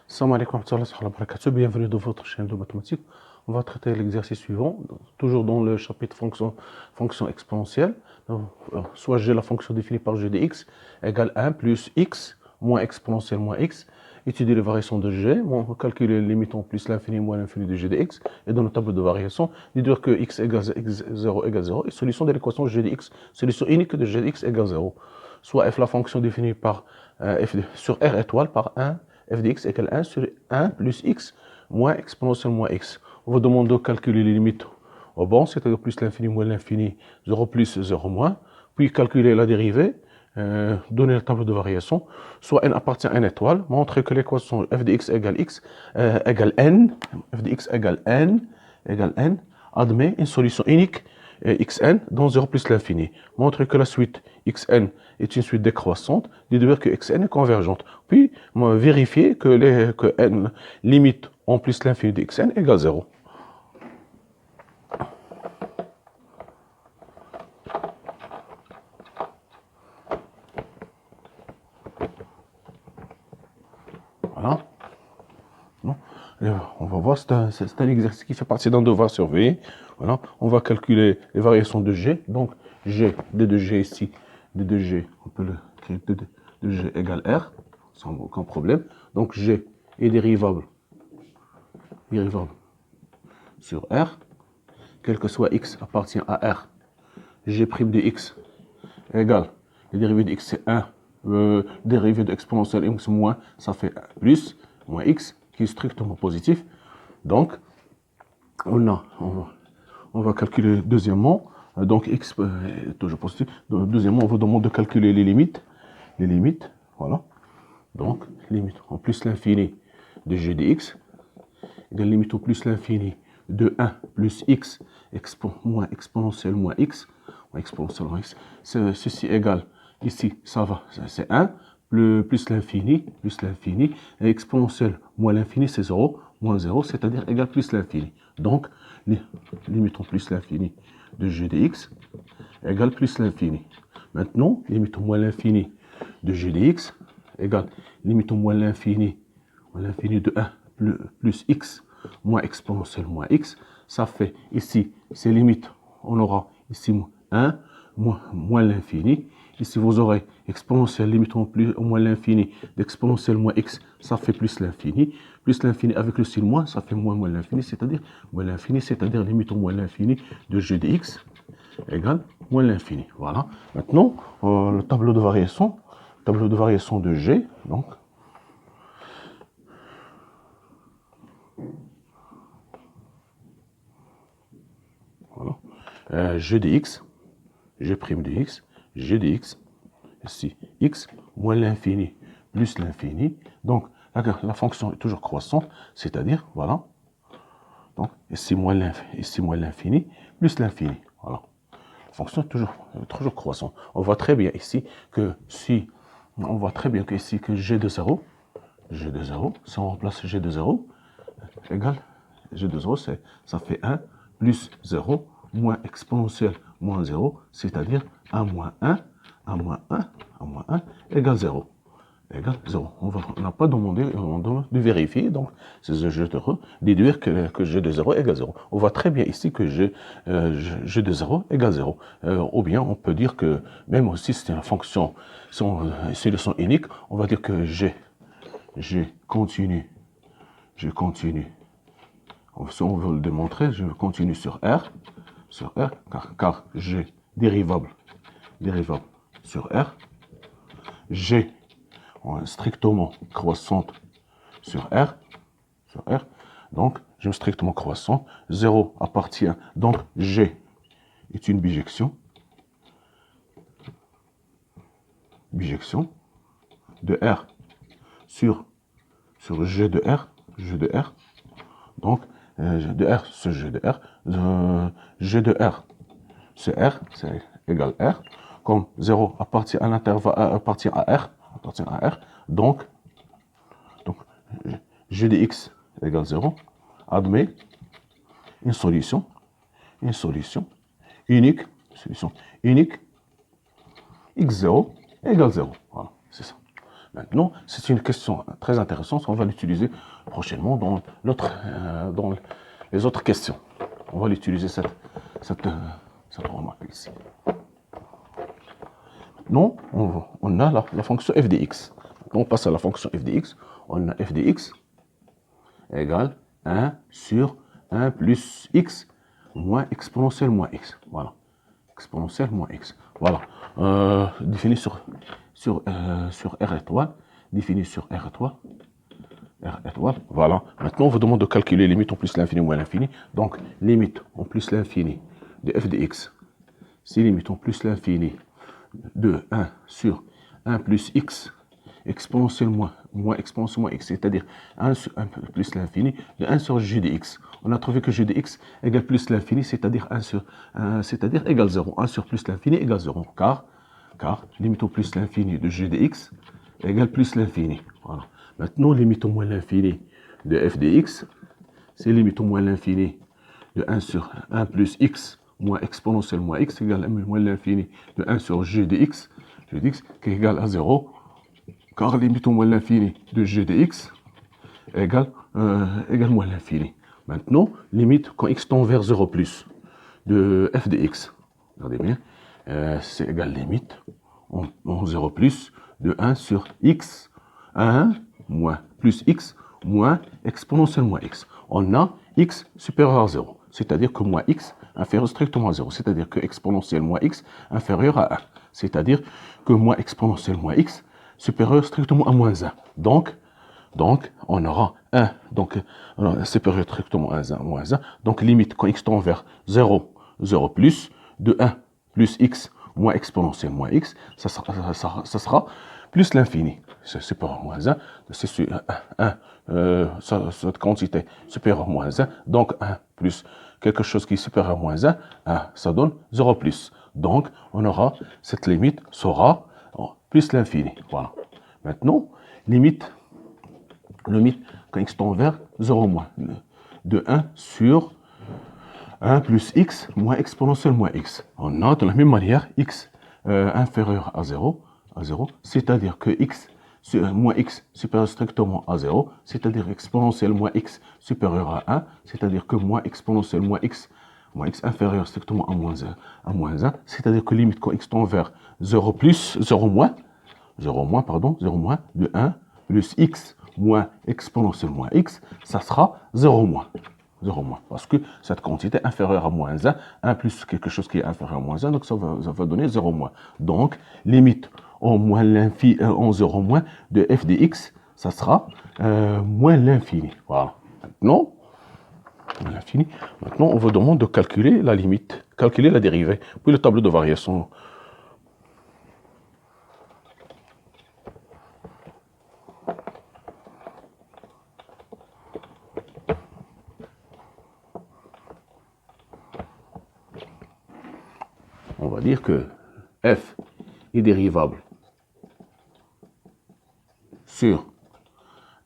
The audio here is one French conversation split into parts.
Salam alaikum wa rahmatullahi wa barakatuh. Bienvenue dans votre chaîne de mathématiques. On va traiter l'exercice suivant, toujours dans le chapitre fonction exponentielle. Donc, soit j'ai la fonction définie par g de x égale 1 plus x moins exponentielle moins x. Étudier les variations de g, calculer les limites en plus l'infini moins l'infini de g de x. Et dans le tableau de variation, déduire que x égale 0 égale 0. Et solution de l'équation g de x, solution unique de g de x égale 0. Soit f la fonction définie par sur r étoile par 1 f de x égale 1 sur 1 plus x moins exponentielle moins x. On vous demande de calculer les limites au bon, c'est-à-dire plus l'infini moins l'infini, 0 plus 0 moins, puis calculer la dérivée, donner le tableau de variation, soit n appartient à n étoile, montrer que l'équation f de x égale n, f de x égale n, admet une solution unique xn dans 0 plus l'infini. Montrer que la suite xn est une suite décroissante, déduire que xn est convergente. Puis vérifier que n limite en plus l'infini de xn égale 0. Voilà. On va voir, c'est un exercice qui fait partie d'un devoir surveillé. Voilà. On va calculer les variations de g. Donc, g, d de g ici, d de g, on peut le créer, d de g égale r, sans aucun problème. Donc, g est dérivable sur r, quel que soit x appartient à r. G' de x égale, la dérivée de x c'est 1, dérivée de exponentielle x moins, ça fait 1 plus, moins x, qui est strictement positif. Donc, on va calculer deuxièmement, donc x est toujours positif. Deuxièmement, on vous demande de calculer les limites, voilà. Donc, limite en plus l'infini de g de x, égale limite au plus l'infini de 1 plus x moins exponentielle moins x, ceci égale, ici, ça va, c'est 1, plus l'infini, et exponentielle moins l'infini, c'est 0, moins 0, c'est-à-dire égal plus l'infini. Donc, limitons plus l'infini de g de x égale plus l'infini. Maintenant, limitons moins l'infini de g de x égale, limitons moins l'infini de 1 plus x moins exponentielle moins x. Ça fait ici, ces limites, on aura ici 1 moins l'infini. Ici, vous aurez exponentielle limitant plus au moins l'infini d'exponentielle moins x, ça fait plus l'infini. Plus l'infini avec le signe moins, ça fait moins l'infini, c'est-à-dire limite au moins l'infini de g de x égale moins l'infini. Voilà. Maintenant, le tableau de variation de g, donc, voilà. G de x, g' de x, g de x, ici, x moins l'infini plus l'infini. Donc, la fonction est toujours croissante, c'est-à-dire, voilà. Donc, ici moins l'infini plus l'infini. Voilà. La fonction est toujours croissante. On voit très bien ici que si, g de 0, si on remplace g de 0, égale, g de 0, ça fait 1 plus 0 moins exponentielle moins 0, c'est-à-dire 1 moins 1 égale 0. On n'a pas demandé de vérifier, donc c'est de déduire que g de 0 égale 0. On voit très bien ici que g de 0 égale 0. Ou bien on peut dire que, même si c'est une fonction, c'est le son unique, on va dire que g continue. Si on veut le démontrer, je continue sur R, car g dérivable sur R, g strictement croissante sur R, donc g strictement croissante, 0 appartient, donc g est une bijection de R sur g de R, donc de R sur g de R, g de R, c'est R, c'est égal R, comme 0 appartient à l'intervalle, appartient à R, donc g de x égale 0, admet une solution unique, x0 égale 0. Voilà, c'est ça. Maintenant, c'est une question très intéressante. On va l'utiliser prochainement dans les autres questions. On va l'utiliser cette remarque ici. Maintenant, on a la fonction f de x. On passe à la fonction f de x. On a f de x égale 1 sur 1 plus x moins exponentielle moins x. Voilà. Exponentielle moins x. Voilà. Défini sur R étoile. Défini sur R étoile. R étoile. Voilà. Maintenant, on vous demande de calculer limite en plus l'infini moins l'infini. Donc, limite en plus l'infini de f de x. C'est limite en plus l'infini de 1 sur 1 plus x exponentielle moins exponentielle moins x, c'est-à-dire 1 sur 1 plus l'infini de 1 sur g de x. On a trouvé que g de x égale plus l'infini, c'est-à-dire égale 0. 1 sur plus l'infini égale 0, car limite au plus l'infini de g de x égale plus l'infini. Voilà. Maintenant, limite au moins l'infini de f de x, c'est limite au moins l'infini de 1 sur 1 plus x moins exponentielle moins x égale moins l'infini de 1 sur g de x qui est égal à 0, car limite au moins l'infini de g de x égale moins l'infini. Maintenant, limite quand x tend vers 0 plus de f de x, regardez bien, c'est égal limite en 0 plus de 1 sur x 1 moins plus x moins exponentielle moins x. On a x supérieur à 0, c'est-à-dire que moins x inférieur strictement à 0, c'est-à-dire que exponentielle moins x inférieur à 1, c'est-à-dire que moins exponentielle moins x supérieur strictement à moins 1. Donc on aura 1, donc supérieur strictement à 1, moins 1. Donc limite quand x tend vers 0, 0 plus de 1 plus x moins exponentielle moins x, ça sera plus l'infini. C'est supérieur à moins 1, c'est cette quantité supérieure à moins 1, donc 1 plus quelque chose qui est supérieur à moins 1, ça donne 0 plus. Donc, on aura, cette limite sera plus l'infini. Voilà. Maintenant, limite quand x tend vers 0 moins, de 1 sur 1 plus x moins exponentielle moins x. On a de la même manière x inférieur à 0, c'est-à-dire que moins x supérieur strictement à 0, c'est-à-dire exponentielle moins x supérieur à 1, c'est-à-dire que moins exponentielle moins x inférieur strictement à moins 1, c'est-à-dire que limite quand x tend vers 0 moins, de 1 plus x moins exponentielle moins x, ça sera 0 moins. Parce que cette quantité est inférieure à moins 1, 1 plus quelque chose qui est inférieur à moins 1, donc ça va donner 0 moins. Donc, limite en 0 moins de f de x, ça sera moins l'infini. Voilà. Maintenant, on vous demande de calculer la limite, calculer la dérivée, puis le tableau de variation. On va dire que f est dérivable sur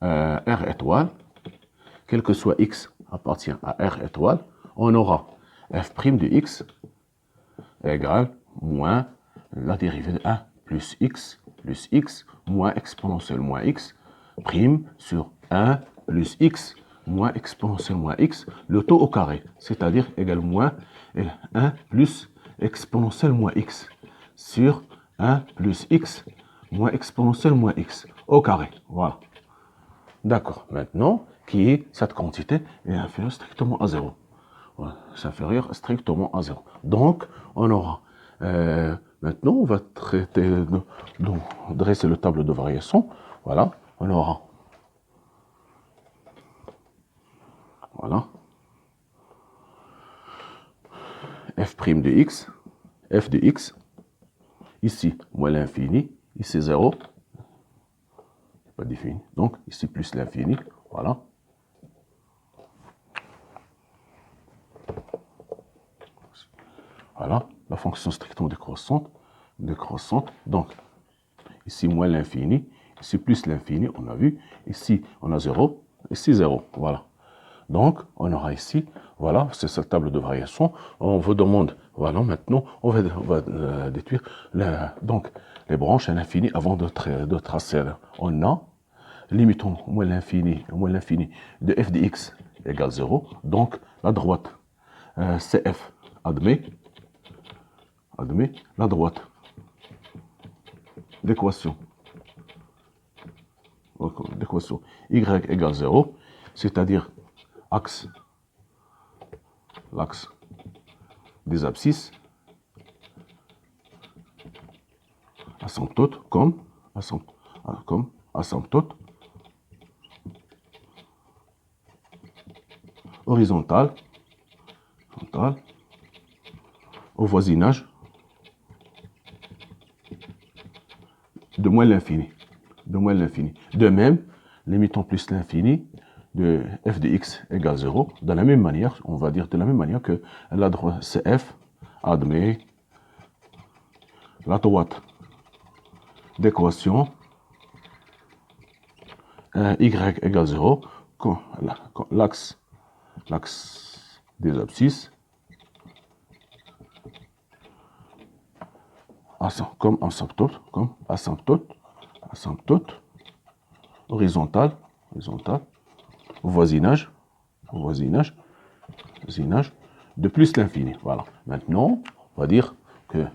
R étoile, quel que soit x appartient à R étoile, on aura f' de x égale moins la dérivée de 1 plus x moins exponentielle moins x prime sur 1 plus x moins exponentielle moins x, le taux au carré, c'est-à-dire égal moins 1 plus exponentielle moins x sur 1 plus x moins exponentielle moins x au carré. Voilà. D'accord. Maintenant, cette quantité est inférieure strictement à 0. Voilà. C'est inférieur strictement à 0. Donc, on aura... maintenant, on va dresser le tableau de variation. Voilà. On aura... Voilà. f' de x, f de x, ici, moins l'infini, ici 0, pas défini, donc ici plus l'infini, voilà. Voilà, la fonction strictement décroissante, donc ici moins l'infini, ici plus l'infini, on a vu, ici on a 0, ici 0, voilà. Donc, on aura ici, voilà, c'est cette table de variation. On vous demande, voilà, maintenant, on va détruire donc, les branches à l'infini avant de tracer. On a, limitons moins l'infini de f de x égale 0. Donc, la droite, CF admet la droite d'équation y égale 0, c'est-à-dire l'axe des abscisses, asymptote comme asymptote horizontale au voisinage de moins l'infini. De même, limitons plus l'infini de f de x égale 0. De la même manière, on va dire de la même manière que la droite CF admet la droite d'équation y égale 0, l'axe des abscisses comme asymptote horizontale au voisinage de plus l'infini. Voilà. Maintenant, on va dire que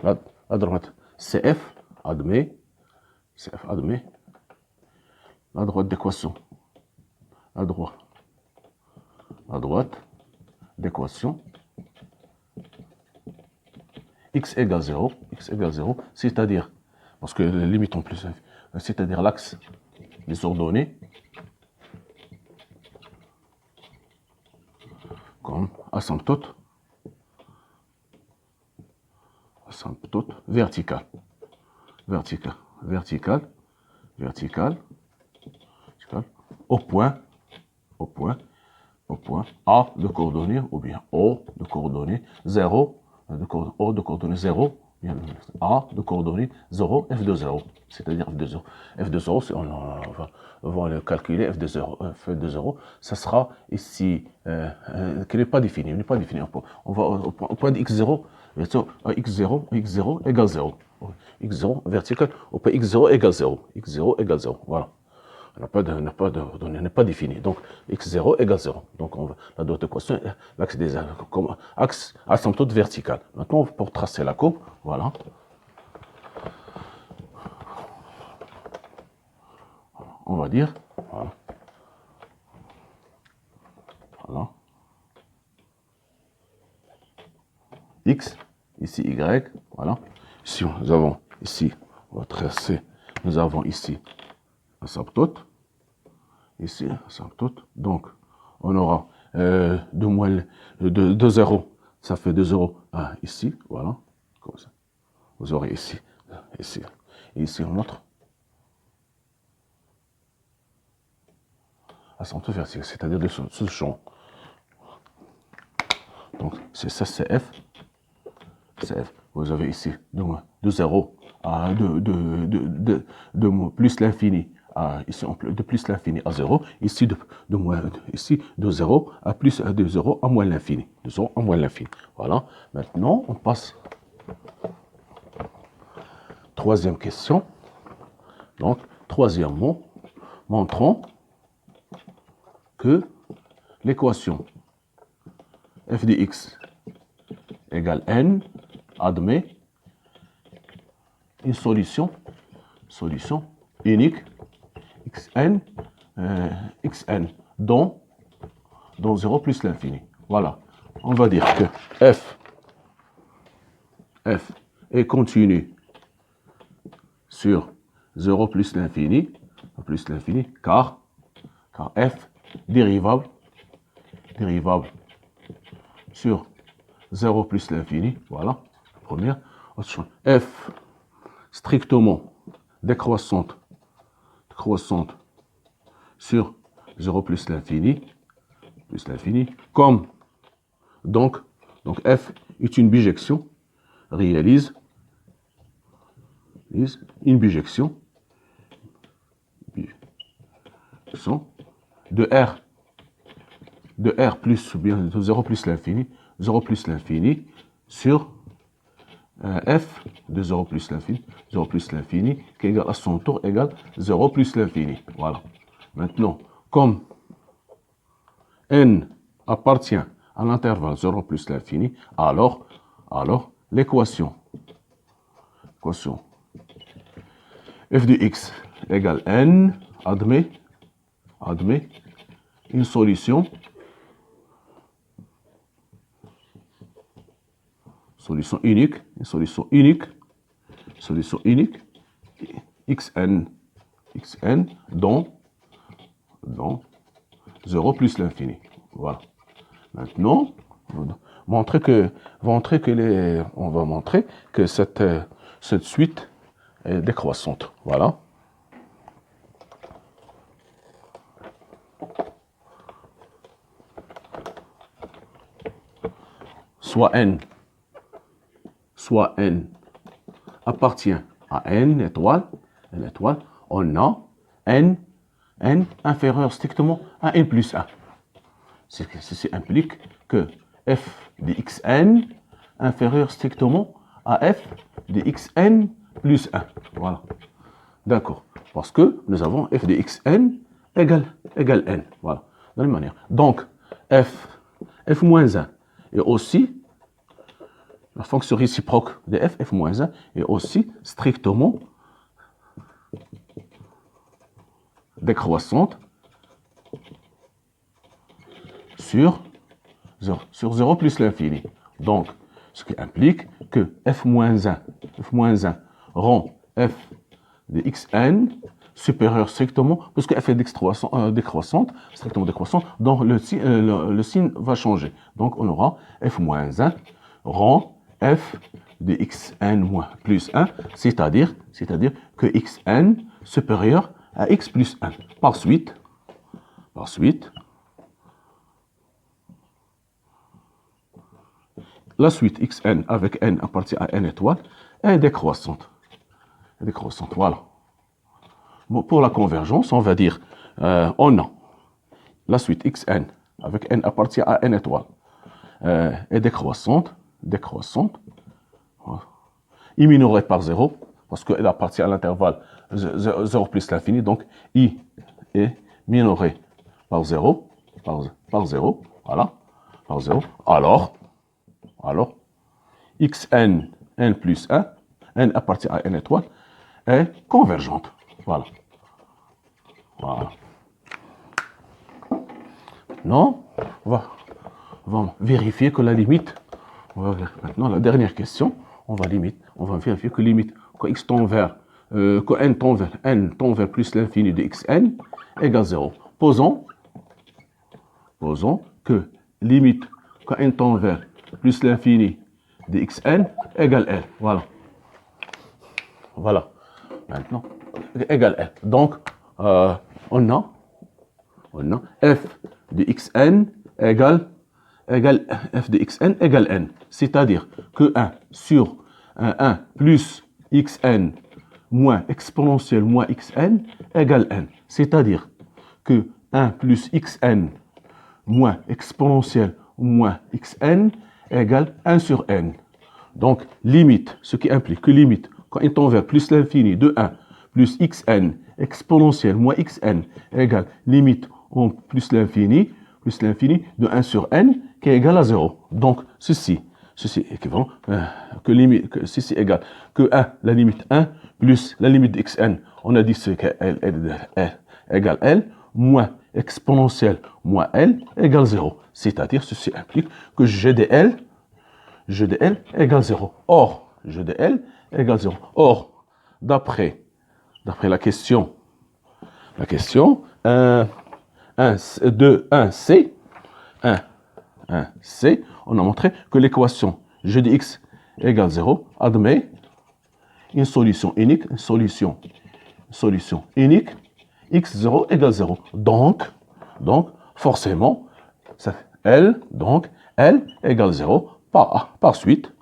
la droite CF admet la droite d'équation. La droite d'équation x égale 0, c'est-à-dire, parce que limitons plus, c'est-à-dire l'axe des ordonnées comme asymptote verticale au point A de coordonnées ou bien O de coordonnées 0, O de coordonnées 0, A de coordonnées 0, F de 0, c'est-à-dire F de 0. F de 0, on va le calculer, F de 0, ça sera ici, qui n'est pas défini, on va au point de x0, x0 égale 0. x0 vertical, au point x0 égale 0, voilà. N'est pas défini. Donc, x0 égale 0. Donc, la droite équation, l'axe des comme axe asymptote vertical. Maintenant, pour tracer la courbe, voilà. On va dire, voilà. X, ici y, voilà. Ici, nous avons ici, on va tracer, nous avons ici asymptote. Ici, asymptote. Donc, on aura de 0, ça fait de 0 à ici, voilà, comme ça. Vous aurez ici, et ici on montre asymptote verticale, c'est-à-dire de ce champ. Donc, c'est ça, c'est F. Vous avez ici de 0 à de plus l'infini. Ici, de plus l'infini à 0, ici de 0 à plus de 0 à moins l'infini. De 0 à moins l'infini. Voilà. Maintenant, on passe. Troisième question. Donc, troisièmement, montrons que l'équation f de x égale n admet une solution unique xn dont 0 plus l'infini. Voilà. On va dire que f est continu sur 0 plus l'infini, car f dérivable sur 0 plus l'infini, voilà, première. F strictement décroissante sur 0 plus l'infini, comme donc f est une bijection, réalise une bijection fonction de R plus, ou bien de 0 plus l'infini, 0 plus l'infini sur f de 0 plus l'infini, 0 plus l'infini, qui est égal à son tour égale 0 plus l'infini. Voilà. Maintenant, comme n appartient à l'intervalle 0 plus l'infini, alors l'équation f de x égale n admet une solution unique, xn dans 0 plus l'infini. Voilà. Maintenant, on va montrer que cette suite est décroissante. Voilà. Soit n appartient à n étoile, on a n inférieur strictement à n plus 1. Ceci implique que f de xn inférieur strictement à f de xn plus 1. Voilà. D'accord. Parce que nous avons f de xn égale n. Voilà. De la même manière. Donc, f moins 1 est aussi la fonction réciproque de f moins 1 est aussi strictement décroissante sur 0 plus l'infini. Donc, ce qui implique que f moins 1 rend f de xn supérieur strictement, puisque f est décroissante, strictement décroissante, donc le signe va changer. Donc, on aura f moins 1 rend f de xn moins plus 1, c'est-à-dire que xn supérieur à x plus 1. Par suite, la suite xn avec n appartient à n étoile est décroissante. Voilà. Bon, pour la convergence, on va dire, on a la suite xn avec n appartient à n étoile est décroissante, voilà. I minorée par 0, parce qu'elle appartient à l'intervalle 0 plus l'infini, donc I est minorée par 0, voilà, par 0, alors, xn, n plus 1, n appartient à n étoile, est convergente, voilà. Non, on va vérifier que la limite, maintenant la dernière question, on va vérifier que limite, quand x tend vers, quand n tend vers plus l'infini de xn égale 0. Posons que limite, quand n tend vers plus l'infini de xn égale l. Voilà. Maintenant, égale l. Donc, on a f de xn égale f de xn égale n. C'est-à-dire que 1 sur 1 plus xn moins exponentielle moins xn égale n. C'est-à-dire que 1 plus xn moins exponentielle moins xn égale 1 sur n. Donc, limite, ce qui implique que limite, quand il tend vers plus l'infini de 1 plus xn exponentielle moins xn égale égale en plus l'infini de 1 sur n qui est égal à 0. Donc, ceci est équivalent ceci égale que 1, la limite 1, plus la limite de xn, on a dit ce qu'elle égale l, moins exponentielle moins l égale 0. C'est-à-dire, ceci implique que g de l égale 0. Or, g de l égale 0. Or, d'après la question 1c, on a montré que l'équation g de x égale 0 admet une solution unique, x0 égale 0. Donc forcément, L égale 0. Par suite,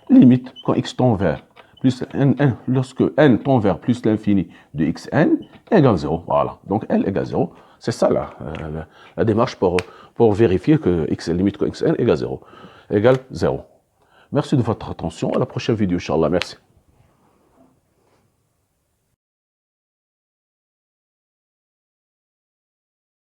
limite, quand x tend vers plus n, lorsque n tend vers plus l'infini de xn égale 0. Voilà, donc l égale 0. C'est ça la démarche pour vérifier que limite que xn égale 0. Égale 0. Merci de votre attention. À la prochaine vidéo, Inch'Allah. Merci.